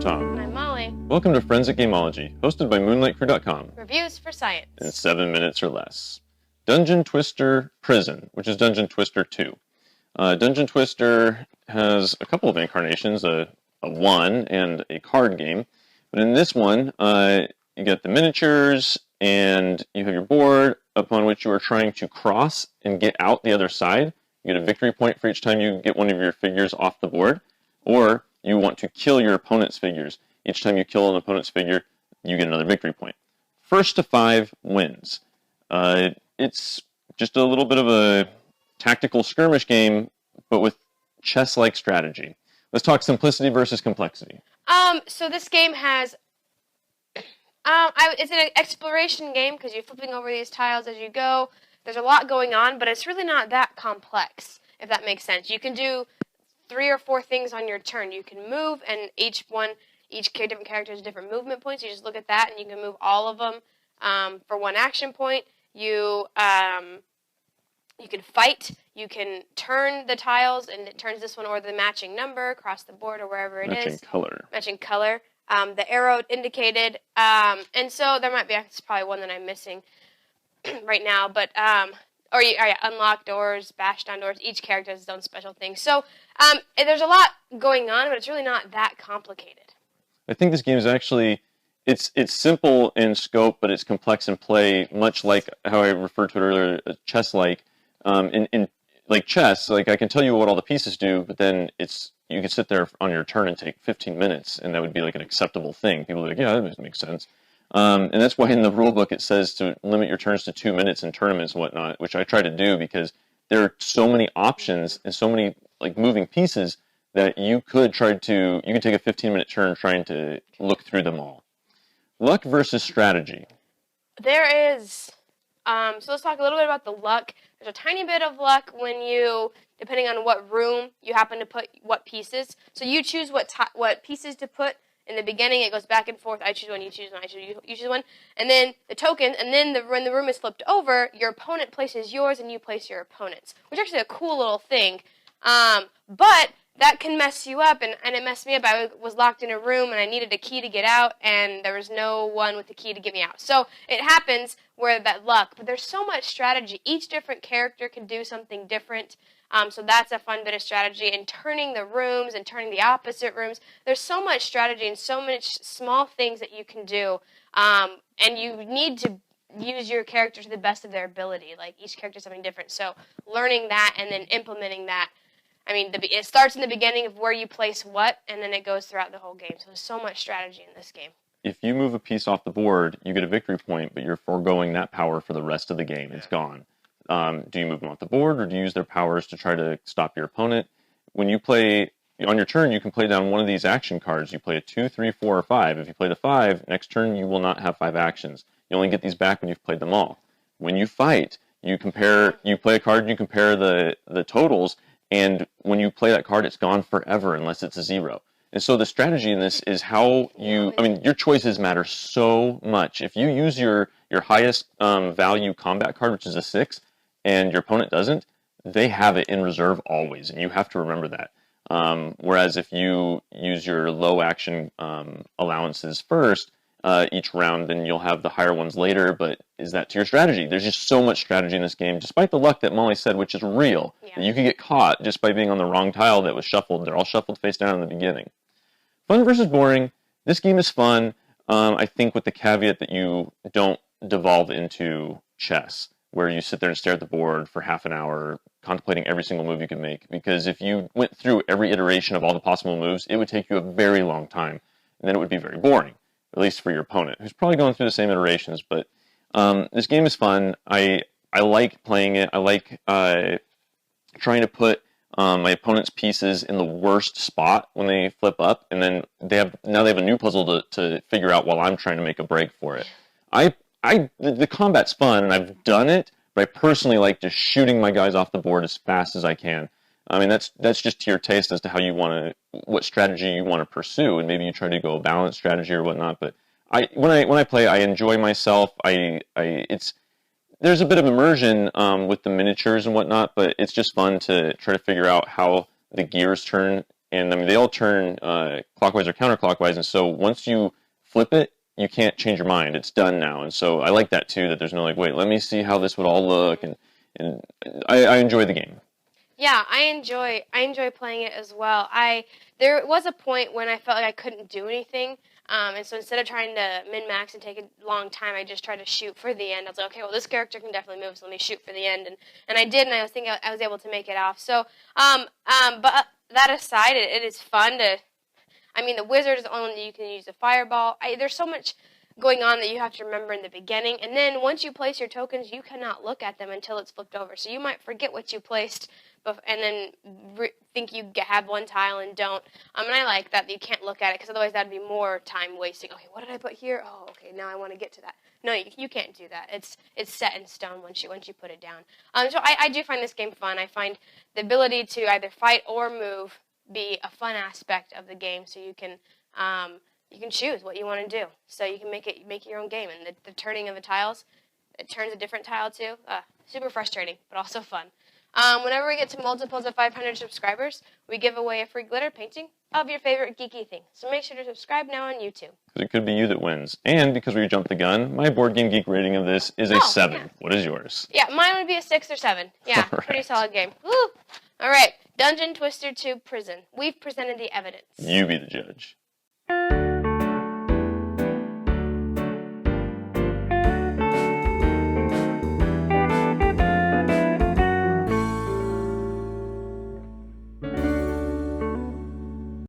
Tom. And I'm Molly. Welcome to Friends at Gameology, hosted by MoonlightCrew.com. Reviews for science. In 7 minutes or less. Dungeon Twister Prison, which is Dungeon Twister 2. Dungeon Twister has a couple of incarnations, a 1 and a card game. But in this one, you get the miniatures, and you have your board upon which you are trying to cross and get out the other side. You get a victory point for each time you get one of your figures off the board, or you want to kill your opponent's figures. Each time you kill an opponent's figure, you get another victory point. First to 5 wins. It's just a little bit of a tactical skirmish game, but with chess-like strategy. Let's talk simplicity versus complexity. So this game has, it's an exploration game because you're flipping over these tiles as you go. There's a lot going on, but it's really not that complex, if that makes sense. You can do 3 or 4 things on your turn. You can move, and each different character has different movement points. You just look at that, and you can move all of them for 1 action point. You can fight. You can turn the tiles, and it turns this one or the matching number across the board or wherever it is. Matching color. The arrow indicated. And so there might be, it's probably one that I'm missing right now, but unlock doors, bash down doors. Each character has its own special thing. So there's a lot going on, but it's really not that complicated. I think this game is actually, it's simple in scope, but it's complex in play, much like how I referred to it earlier, chess-like. In like chess, like I can tell you what all the pieces do, but then you can sit there on your turn and take 15 minutes, and that would be like an acceptable thing. People are like, yeah, that makes sense. And that's why in the rule book it says to limit your turns to 2 minutes in tournaments and whatnot, which I try to do because there are so many options and so many like moving pieces that you could take a 15-minute turn trying to look through them all. Luck versus strategy. There is. So let's talk a little bit about the luck. There's a tiny bit of luck when you, depending on what room you happen to put what pieces. So you choose what pieces to put. In the beginning, it goes back and forth. I choose one, you choose one, you choose one. And then the token, and then when the room is flipped over, your opponent places yours and you place your opponent's, which is actually a cool little thing. But that can mess you up, and it messed me up. I was locked in a room, and I needed a key to get out, and there was no one with the key to get me out. So it happens where that luck, but there's so much strategy. Each different character can do something different. So that's a fun bit of strategy. And turning the rooms and turning the opposite rooms, there's so much strategy and so much small things that you can do. And you need to use your character to the best of their ability. Like each character is something different. So learning that and then implementing that. I mean, it starts in the beginning of where you place what, and then it goes throughout the whole game. So there's so much strategy in this game. If you move a piece off the board, you get a victory point, but you're foregoing that power for the rest of the game. It's gone. Do you move them off the board, or do you use their powers to try to stop your opponent? When you play, on your turn, you can play down one of these action cards. You play a 2, 3, 4, or 5. If you play the 5, next turn you will not have 5 actions. You only get these back when you've played them all. When you fight, you play a card and you compare the totals, and when you play that card, it's gone forever unless it's a 0. And so the strategy in this is how your choices matter so much. If you use your highest value combat card, which is a 6, and your opponent doesn't, they have it in reserve always, and you have to remember that. Whereas if you use your low action allowances first each round, then you'll have the higher ones later, but is that to your strategy? There's just so much strategy in this game, despite the luck that Molly said, which is real. Yeah. You could get caught just by being on the wrong tile that was shuffled. They're all shuffled face down in the beginning. Fun versus boring. This game is fun, I think with the caveat that you don't devolve into chess, where you sit there and stare at the board for half an hour, contemplating every single move you can make. Because if you went through every iteration of all the possible moves, it would take you a very long time, and then it would be very boring, at least for your opponent, who's probably going through the same iterations. But this game is fun. I like playing it. I like trying to put my opponent's pieces in the worst spot when they flip up, and then they have a new puzzle to figure out while I'm trying to make a break for it. The combat's fun, and I've done it, but I personally like just shooting my guys off the board as fast as I can. I mean, that's just to your taste as to how what strategy you want to pursue, and maybe you try to go a balanced strategy or whatnot. But when I play, I enjoy myself. There's a bit of immersion with the miniatures and whatnot, but it's just fun to try to figure out how the gears turn and I mean they all turn clockwise or counterclockwise, and so once you flip it, you can't change your mind. It's done now, and so I like that too. That there's no like, wait, let me see how this would all look, and I enjoy the game. Yeah, I enjoy playing it as well. There was a point when I felt like I couldn't do anything, and so instead of trying to min max and take a long time, I just tried to shoot for the end. I was like, okay, well this character can definitely move, so let me shoot for the end, and I did, and I was thinking I was able to make it off. So, but that aside, it is fun to. I mean, the wizard is the only one that you can use a fireball. There's so much going on that you have to remember in the beginning, and then once you place your tokens, you cannot look at them until it's flipped over. So you might forget what you placed, and then think you have one tile and don't. And I like that you can't look at it because otherwise that'd be more time wasting. Okay, what did I put here? Oh, okay, now I want to get to that. No, you can't do that. It's set in stone once you put it down. So I do find this game fun. I find the ability to either fight or move be a fun aspect of the game, so you can choose what you want to do. So you can make it your own game, and the turning of the tiles, it turns a different tile too. Super frustrating, but also fun. Whenever we get to multiples of 500 subscribers, we give away a free glitter painting of your favorite geeky thing. So make sure to subscribe now on YouTube. Because it could be you that wins. And because we jumped the gun, my Board Game Geek rating of this is a 7. Yeah. What is yours? Yeah, mine would be a 6 or 7. Yeah, right. Pretty solid game. Woo! All right, Dungeon Twister 2 Prison. We've presented the evidence. You be the judge.